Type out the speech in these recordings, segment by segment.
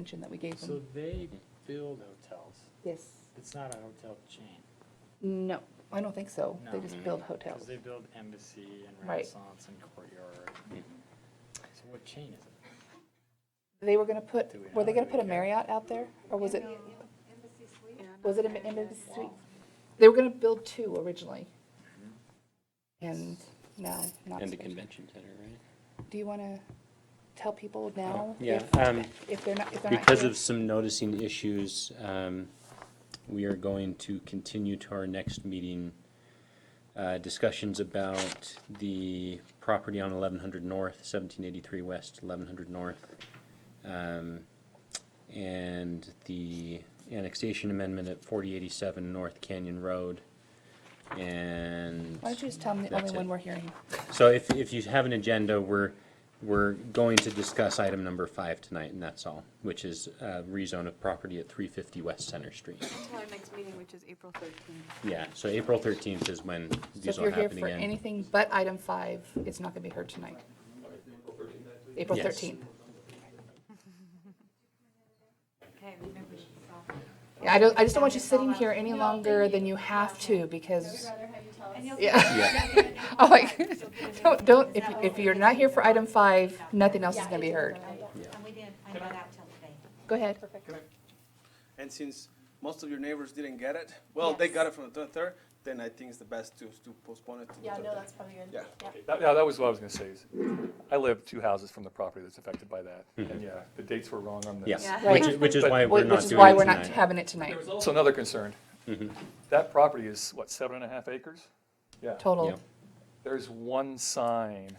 extension that we gave So them. they build hotels. Yes. It's not a hotel chain. No, I don't think so. They No. just build Because hotels. they build Embassy and Right. Renaissance and Courtyard. So what chain is it? They were gonna put, Do we were they know? gonna Do put we a care? Marriott out there? Or was it, Embassy Suite? was it an Embassy Suite? They were gonna build 2 originally. And now, not And so the much. convention center, right? Do you wanna tell people now? Yeah, If they're not Because here? of some noticing issues, we are going to continue to our next meeting, discussions about the property on 1100 North, 1783 West, 1100 North, and the annexation amendment at 4087 North Canyon Road. And Why don't you just tell them the That's only it. one we're hearing? so if you have an agenda, we're going to discuss item number 5 tonight, and that's all, which is rezone of property at 350 West Center Street. Until our next meeting, which is April 13th. Yeah, so April 13th is when So these if will you're here happen for again. anything but item 5, it's not gonna be heard tonight. April Yes. 13th. Okay, remember, Yeah, I just don't want you sitting here any longer than you have to, because, yeah. I'm like, if you're not here for item 5, nothing else is gonna be heard. And we didn't find that out till today. Go ahead. And since most of your neighbors didn't get it, well, they got it from the third, then I think it's the best to postpone it to the Yeah, third. no, that's probably good. Yeah. Yeah, that was what I was gonna say. Is I live 2 houses from the property that's affected by that. And yeah, the dates were wrong on this. Yes, Right. which is But- why we're Which not is doing why it we're not tonight. having it tonight, There was also another concern. Mhm. That property is, what, 7.5 acres? Yeah. total. Yeah. There's one sign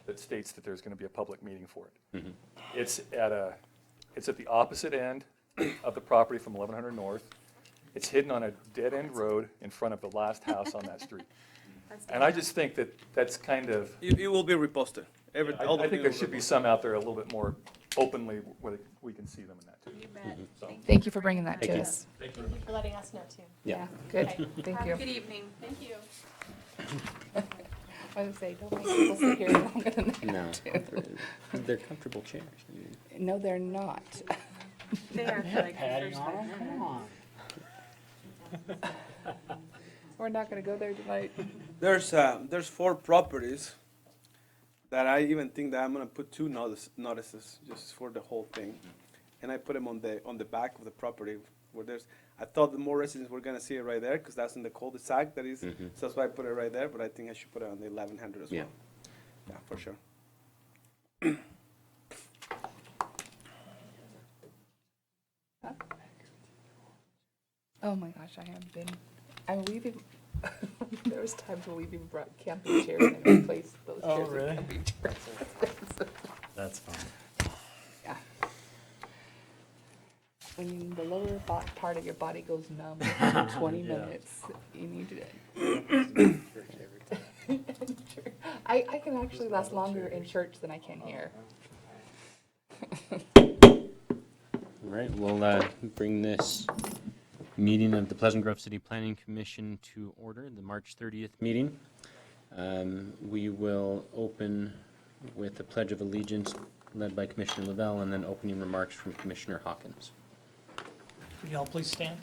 that states that there's gonna be a public meeting for it. Mhm. It's at the opposite end of the property from 1100 North. It's hidden on a dead-end road in front of the last house on that street. And I just think that that's kind of, It will be reposted. All the I think videos there will should be be some out there a little bit more openly where we can see them in that too. you bet. So- Thank you for bringing that Thank to you. us. Thank you for letting us know too. Yeah. Good, thank Have you. a good evening. Thank you. I was gonna say, don't make people sit here longer than that. No, they're comfortable chairs. No, they're not. They are for like the Patting first on 5 them, minutes. come on. We're not gonna go there tonight. There's 4 properties that I even think that I'm gonna put 2 notices just for the whole thing. And I put them on the back of the property where I thought the more residents were gonna see it right there, because that's in the cul-de-sac that is, so that's why I put it right there, but I think I should put it on the 1100 as well. Yeah. Yeah, for sure. Oh my gosh, I have been, we've even, there was times where we've even brought camping chairs and replaced those Oh, chairs with really? camping chairs. That's fun. Yeah. When the lower part of your body goes numb for 20 Yeah. minutes, you need to. I can actually last longer in church than I can here. All right, we'll bring this meeting of the Pleasant Grove City Planning Commission to order, the March 30th meeting. We will open with the Pledge of Allegiance led by Commissioner Lavelle, and then opening remarks from Commissioner Hawkins. Would you all please stand?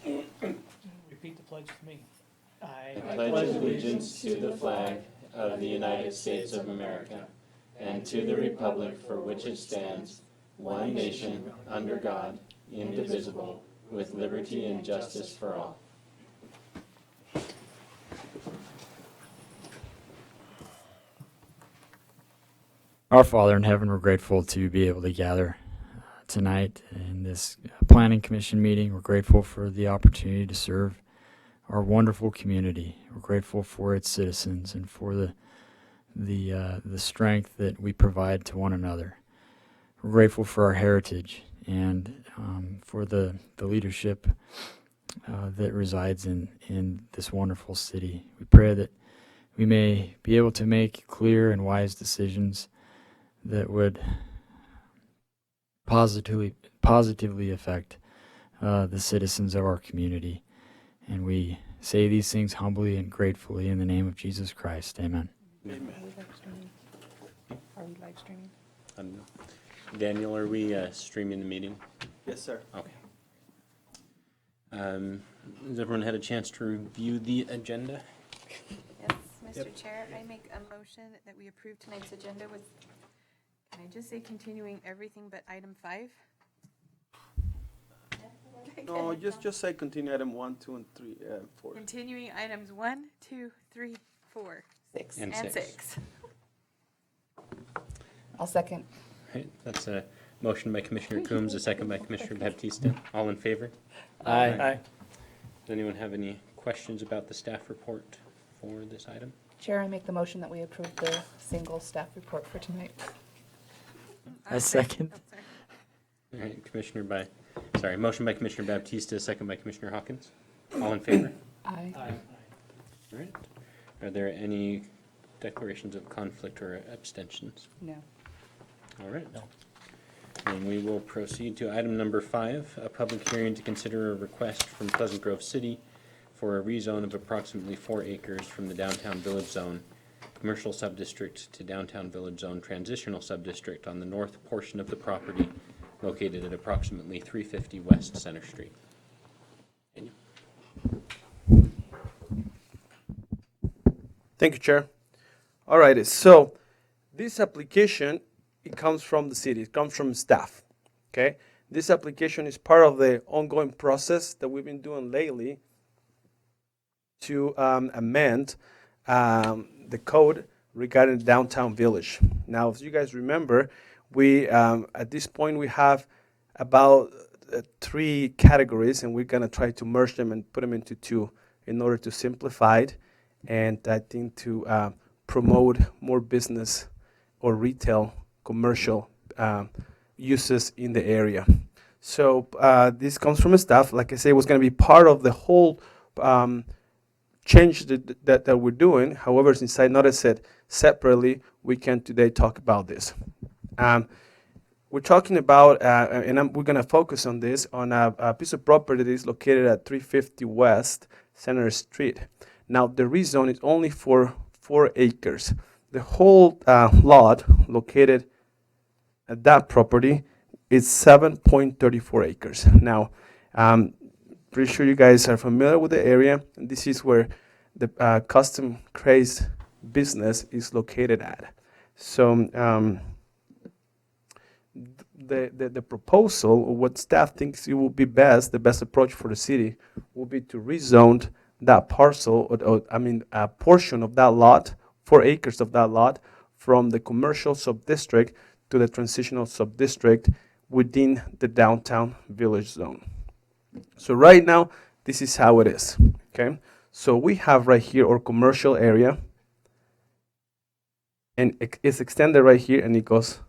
Repeat the pledge for me. I pledge allegiance to the flag of the United States of America and to the republic for which it stands, one nation, under God, indivisible, with liberty and justice for all. Our Father in heaven, we're grateful to be able to gather tonight in this planning commission meeting. We're grateful for the opportunity to serve our wonderful community. We're grateful for its citizens and for the strength that we provide to one another. We're grateful for our heritage and for the leadership that resides in this wonderful city. We pray that we may be able to make clear and wise decisions that would positively affect the citizens of our community. And we say these things humbly and gratefully in the name of Jesus Christ. Amen. Are we live streaming? Are we live streaming? I don't know. Daniel, are we streaming the meeting? Yes, sir. Okay. Has everyone had a chance to review the agenda? Yes, Mr. Chair, I make a motion that we approve tonight's agenda with, can I just say continuing everything but item 5? No, just say continue item 1, 2, and 3, 4. Continuing items 1, 2, 3, 4, Six. And and six. 6. I'll second. Right, that's a motion by Commissioner Coombs, a second by Commissioner Baptista. All in favor? Aye. Does anyone have any questions about the staff report for this item? Chair, I make the motion that we approve the single staff report for tonight. I second. Oh, sorry. All right, motion by Commissioner Baptista, second by Commissioner Hawkins. All in favor? Aye. All right. Are there any declarations of conflict or abstentions? No. All right. Then we will proceed to item number 5, a public hearing to consider a request from Pleasant Grove City for a rezone of approximately 4 acres from the downtown village zone, commercial subdistrict to downtown village zone transitional subdistrict on the north portion of the property located at approximately 350 West Center Street. Daniel? Thank you, Chair. All righty, so this application, it comes from the city, it comes from staff, okay? This application is part of the ongoing process that we've been doing lately to amend the code regarding downtown village. Now, as you guys remember, we at this point we have about 3 categories, and we're gonna try to merge them and put them into 2 in order to simplify it, and I think to promote more business or retail, commercial uses in the area. So this comes from staff. Like I say, it was going to be part of the whole change that we're doing. However, since I noticed it separately, we can today talk about this. We're talking about, and we're going to focus on this, on a piece of property that is located at 350 West Center Street. Now, the rezone is only for 4 acres. The whole lot located at that property is 7.34 acres. Now, pretty sure you guys are familiar with the area. This is where the Custom Craze business is located at. So the proposal, or what staff thinks it will be best, the best approach for the city, will be to rezone that parcel, or a portion of that lot, 4 acres of that lot, from the commercial sub-district to the transitional sub-district within the downtown village zone. So right now, this is how it is, okay? So we have right here our commercial area, and it's extended right here, and it goes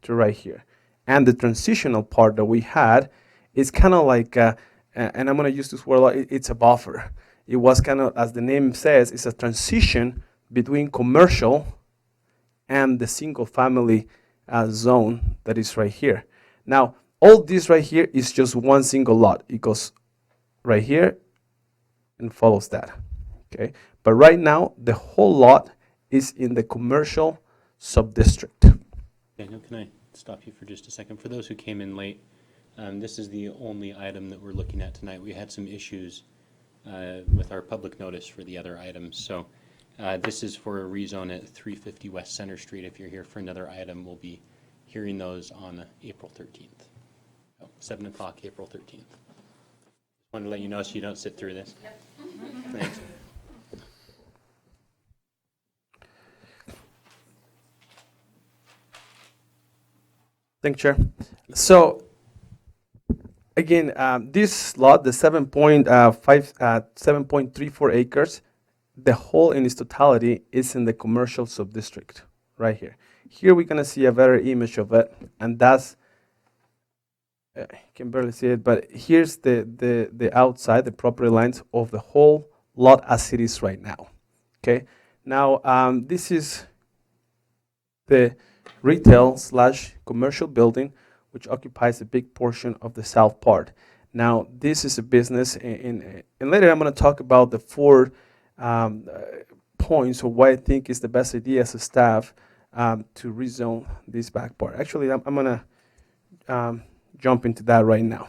to right here. And the transitional part that we had is kind of like, and I'm gonna use this word a lot, it's a buffer. It was kind of, as the name says, it's a transition between commercial and the single family zone that is right here. Now, all this right here is just one single lot. It goes right here and follows that, okay? But right now, the whole lot is in the commercial sub-district. Daniel, can I stop you for just a second? For those who came in late, this is the only item that we're looking at tonight. We had some issues with our public notice for the other items. So this is for a rezone at 350 West Center Street. If you're here for another item, we'll be hearing those on April 13th. 7 o'clock, April 13th. Wanted to let you know so you don't sit through this. Thanks. Thank you, Chair. So again, this lot, the 7.34 acres, the whole in its totality is in the commercial sub-district right here. Here we're gonna see a better image of it, and that's, you can barely see it, but here's the outside, the property lines of the whole lot as it is right now, okay? Now, this is the retail / commercial building, which occupies a big portion of the south part. Now, this is a business, and later I'm going to talk about the 4 points of why I think is the best idea as a staff to rezone this back part. Actually, I'm going to jump into that right now.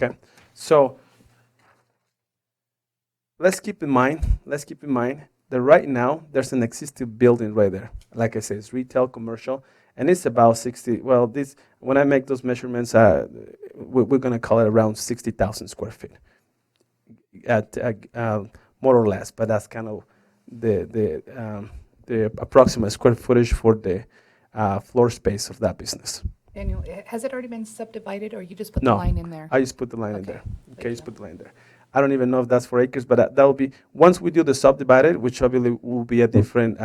Okay, so let's keep in mind that right now there's an existing building right there. Like I said, it's retail, commercial, and it's about 60. Well, this when I make those measurements, we're gonna call it around 60,000 square feet, more or less. But that's kind of the approximate square footage for the floor space of that business. Daniel, has it already been subdivided, or you just put the No, line in there? I just put the line in Okay. there. Okay, just put the line there. I don't even know if that's for acres, but that will be, once we do the subdivided, which obviously will be a different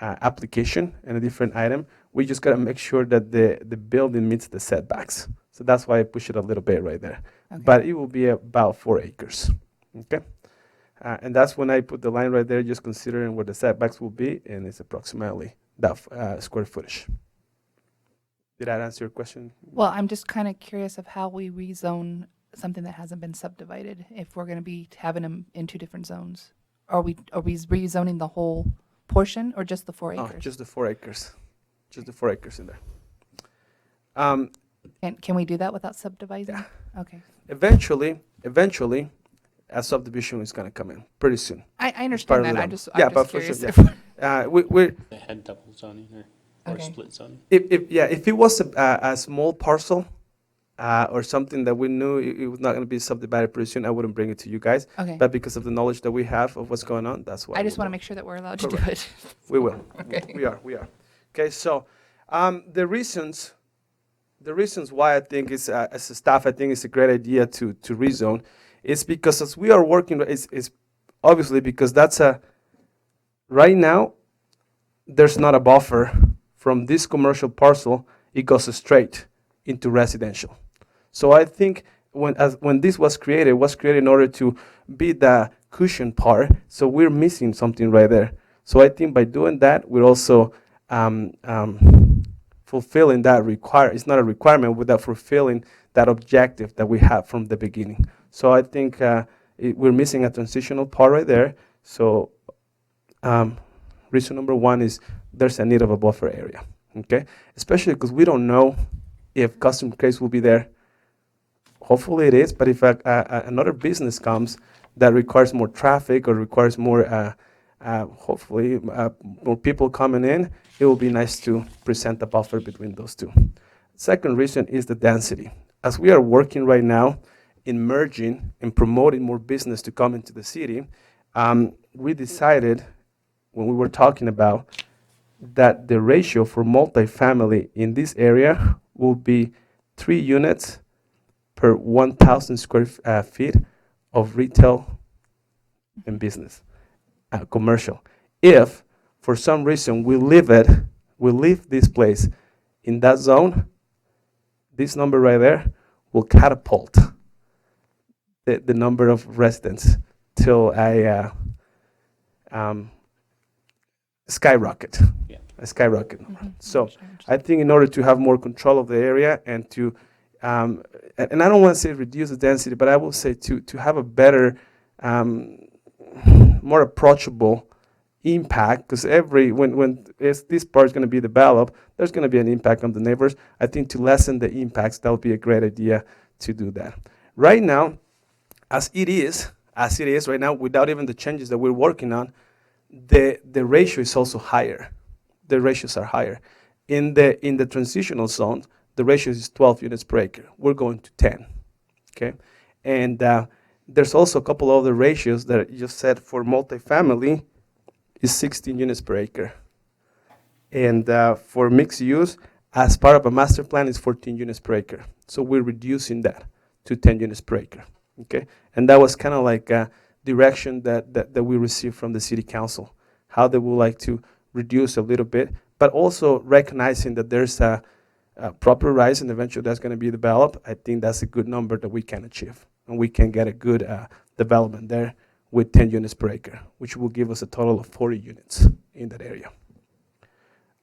application and a different item, we just gotta make sure that the building meets the setbacks. So that's why I push it a little bit right there. Okay. But it will be about 4 acres, okay? And that's when I put the line right there, just considering where the setbacks will be, and it's approximately that square footage. Did that answer your question? Well, I'm just kind of curious of how we rezone something that hasn't been subdivided, if we're going to be having them in 2 different zones. Are we rezoning the whole portion or just the 4 acres? Oh, just the 4 acres. Just the 4 acres in there. And can we do that without subdividing? Yeah. Okay. Eventually, a subdivision is going to come in pretty soon. I Part understand of that. the I'm dom- just, yeah, I'm but just for curious. sure, if- We're They had double zoning or Okay. split zoning. if it was a small parcel or something that we knew it was not going to be subdivided pretty soon, I wouldn't bring it to you guys. Okay. But because of the knowledge that we have of what's going on, that's why I just we want to will. make sure that we're allowed to do Correct. it. We will. Okay. We are. Okay, so the reasons why I think it's as a staff, I think it's a great idea to rezone is because as we are working, is obviously because that's right now there's not a buffer from this commercial parcel. It goes straight into residential. So I think when this was created, it was created in order to be the cushion part. So we're missing something right there. So I think by doing that, we're also fulfilling that it's not a requirement, without fulfilling that objective that we have from the beginning. So I think we're missing a transitional part right there. So reason number 1 is there's a need of a buffer area, okay? Especially because we don't know if custom case will be there. Hopefully it is, but if another business comes that requires more traffic or requires more, hopefully more people coming in, it will be nice to present a buffer between those two. Second reason is the density. As we are working right now in merging and promoting more business to come into the city, we decided when we were talking about that the ratio for multifamily in this area will be 3 units per 1,000 square feet of retail and business, commercial. If for some reason we leave this place in that zone, this number right there will catapult the number of residents till a skyrocket. Yeah. A skyrocket number. Mhm. So Understand. I think in order to have more control of the area and to, and I don't want to say reduce the density, but I will say to have a better, more approachable impact, because when this part is going to be developed, there's going to be an impact on the neighbors. I think to lessen the impacts, that would be a great idea to do that. Right now, as it is right now, without even the changes that we're working on, the ratio is also higher. The ratios are higher. In the transitional zone, the ratio is 12 units per acre. We're going to 10, okay? And there's also a couple other ratios that you just said for multifamily is 16 units per acre. And for mixed use, as part of a master plan, is 14 units per acre. So we're reducing that to 10 units per acre, okay? And that was kind of like a direction that we received from the city council, how they would like to reduce a little bit, but also recognizing that there's a proper rise and eventually that's going to be developed. I think that's a good number that we can achieve, and we can get a good development there with 10 units per acre, which will give us a total of 40 units in that area.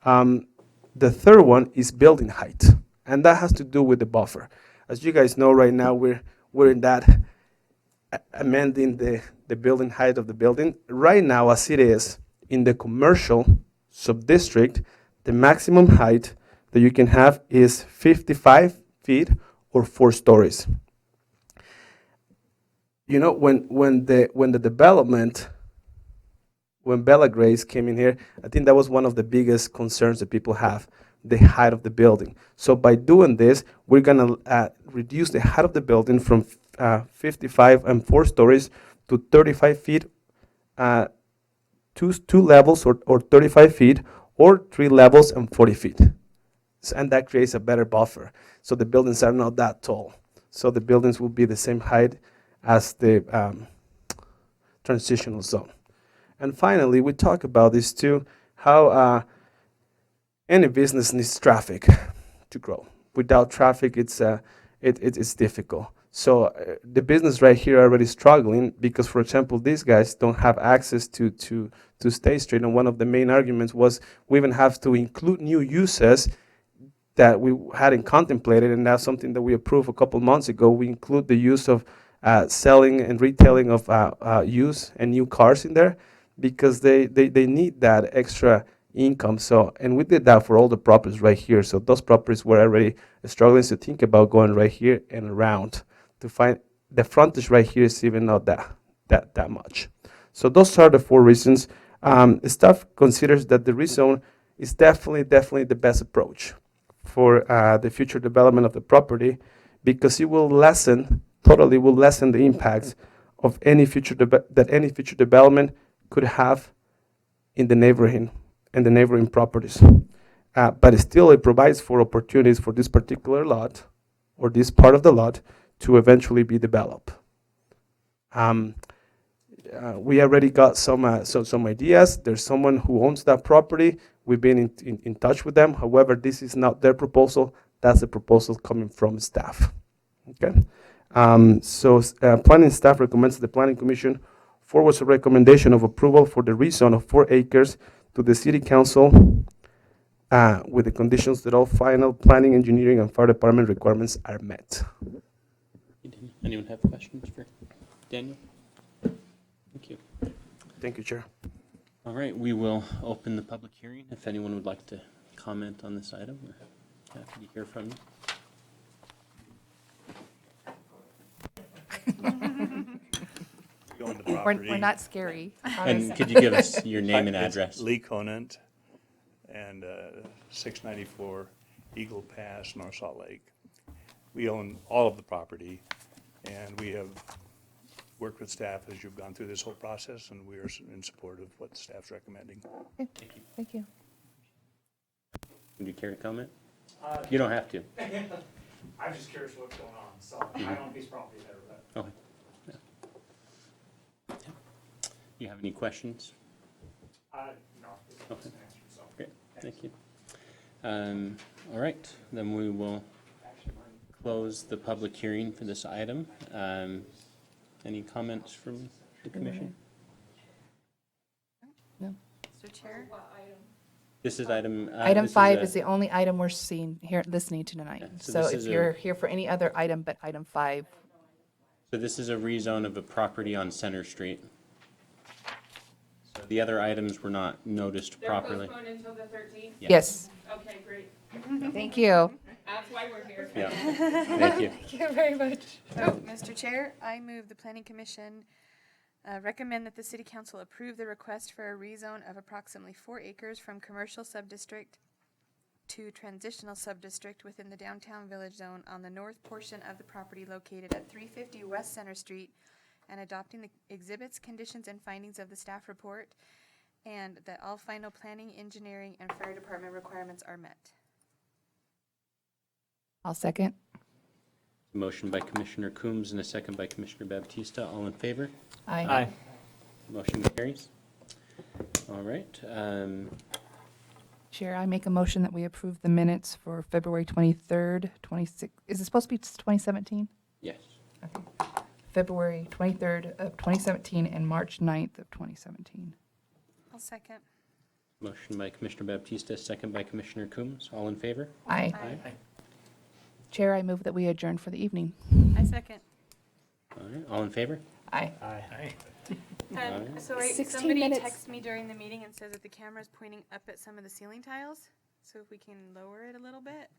The third one is building height, and that has to do with the buffer. As you guys know, right now we're in that amending the building height of the building. Right now, as it is in the commercial subdistrict, the maximum height that you can have is 55 feet or 4 stories. You know, when the development, when Bella Grace came in here, I think that was one of the biggest concerns that people have, the height of the building. So by doing this, we're gonna reduce the height of the building from 55 and 4 stories to 35 feet, two levels or 35 feet, or 3 levels and 40 feet. And that creates a better buffer. So the buildings are not that tall. So the buildings will be the same height as the transitional zone. And finally, we talk about this too, how any business needs traffic to grow. Without traffic, it's difficult. So the business right here are already struggling because, for example, these guys don't have access to State Street. And one of the main arguments was we even have to include new uses that we hadn't contemplated, and that's something that we approved a couple months ago. We include the use of selling and retailing of used and new cars in there because they need that extra income. So, and we did that for all the properties right here. So those properties were already struggling to think about going right here and around to find the frontage right here is even not that much. So those are the 4 reasons. Staff considers that the rezone is definitely the best approach for the future development of the property because it will totally lessen the impacts of any future development could have in the neighborhood and the neighboring properties. But still it provides for opportunities for this particular lot or this part of the lot to eventually be developed. We already got some ideas. There's someone who owns that property. We've been in touch with them. However, this is not their proposal. That's a proposal coming from staff. Okay. Planning staff recommends the Planning Commission forwards a recommendation of approval for the rezone of 4 acres to the City Council with the conditions that all final planning, engineering, and fire department requirements are met. Anyone have questions for Daniel? Thank you. Thank you, Chair. All right, we will open the public hearing. If anyone would like to comment on this item, we're happy to hear from you. We're not scary. And could you give us your name and It's address? Lee Conant, and 694 Eagle Pass, North Salt Lake. We own all of the property, and we have worked with staff as you've gone through this whole process, and we are in support of what the staff's recommending. Thank you. Would you care to comment? You don't have to. I'm just curious what's going on, so I own these properties there, but. Okay. Yeah. You have any questions? No. Okay. Great, thank you. All right, then we will close the public hearing for this item. Any comments from the commission? No. Mr. Chair? This is item. Item this 5 a- is the only item we're listening to tonight. Yeah, so So this if is you're here for any other item but item 5, So this is a rezone of a property on Center Street. So the other items were not noticed properly. They're postponed until the 13th? yes. Okay, great. Thank you. That's why we're here. Yeah, thank you. Thank you very much. So, Mr. Chair, I move the Planning Commission recommend that the City Council approve the request for a rezone of approximately 4 acres from commercial subdistrict to transitional subdistrict within the downtown village zone on the north portion of the property located at 350 West Center Street, and adopting the exhibits, conditions, and findings of the staff report, and that all final planning, engineering, and fire department requirements are met. I'll second. Motion by Commissioner Coombs and a second by Commissioner Baptista. All in favor? Aye. Motion carries. All right. Chair, I make a motion that we approve the minutes for February 23rd, 26. Is it supposed to be 2017? Yes. Okay. February 23rd of 2017 and March 9th of 2017. I'll second. Motion by Commissioner Baptista, second by Commissioner Coombs. All in favor? Aye. Aye. Chair, I move that we adjourn for the evening. I second. All right. All in favor? Aye. Sorry, 16 somebody minutes. texted me during the meeting and says that the camera's pointing up at some of the ceiling tiles. So if we can lower it a little bit?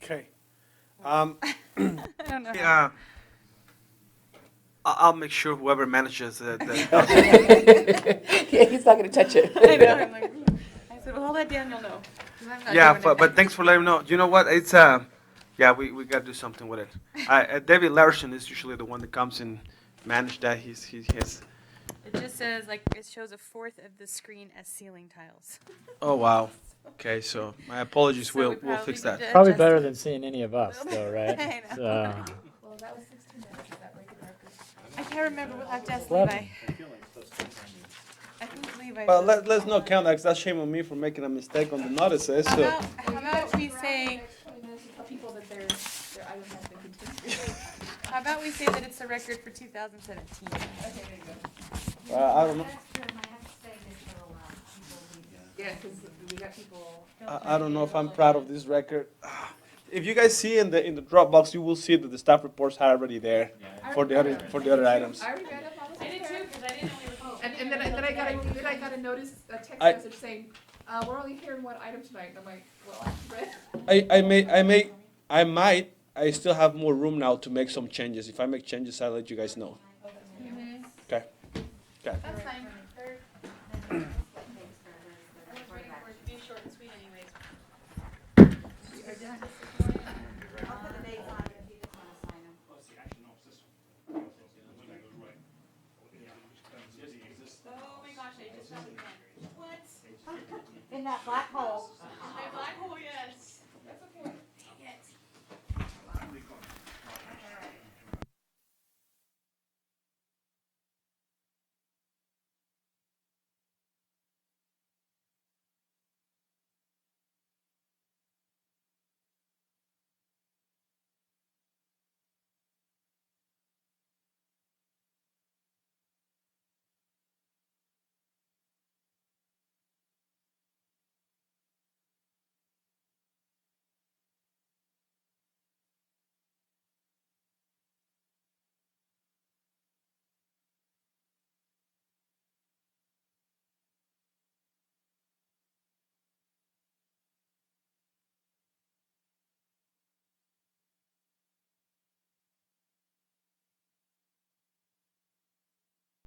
Okay. I don't know. Yeah. I'll make sure whoever manages the Yeah, he's not gonna touch it. I know, I'm like, I said, well, I'll let Daniel know. 'cause I'm not Yeah, doing it. but thanks for letting me know. You know what? It's yeah, we got to do something with it. David Larson is usually the one that comes and manage that. He has. It just says, like, it shows a fourth of the screen as ceiling tiles. Oh wow. Okay, so my apologies. So we we'll probably fix need that. to Probably adjust better it. than seeing any of us, though, right? I know. So, Well, that was 16 minutes. Is that breaking record? I can't remember. We'll have to ask 11. Levi. I think Levi. Well, said- let's not count that 'cause that's shame on me for making a mistake on the notices. How So about we say, 20 minutes to tell people that their item has been continued. how about we say that it's a record for 2017? Okay, there you go. I don't know. That's true, and I have to say this for a while. People leave. Yeah, because we got people. I don't know if I'm proud of this record. If you guys see in the Dropbox, you will see that the staff reports are already there for the other items. I already read up all this. I did too, because I didn't know we were closed. And then I got a notice, a text I- message saying, we're only hearing one item tonight. And I'm like, well, I read. I still have more room now to make some changes. If I make changes, I'll let you guys know. Okay. Okay. That's fine.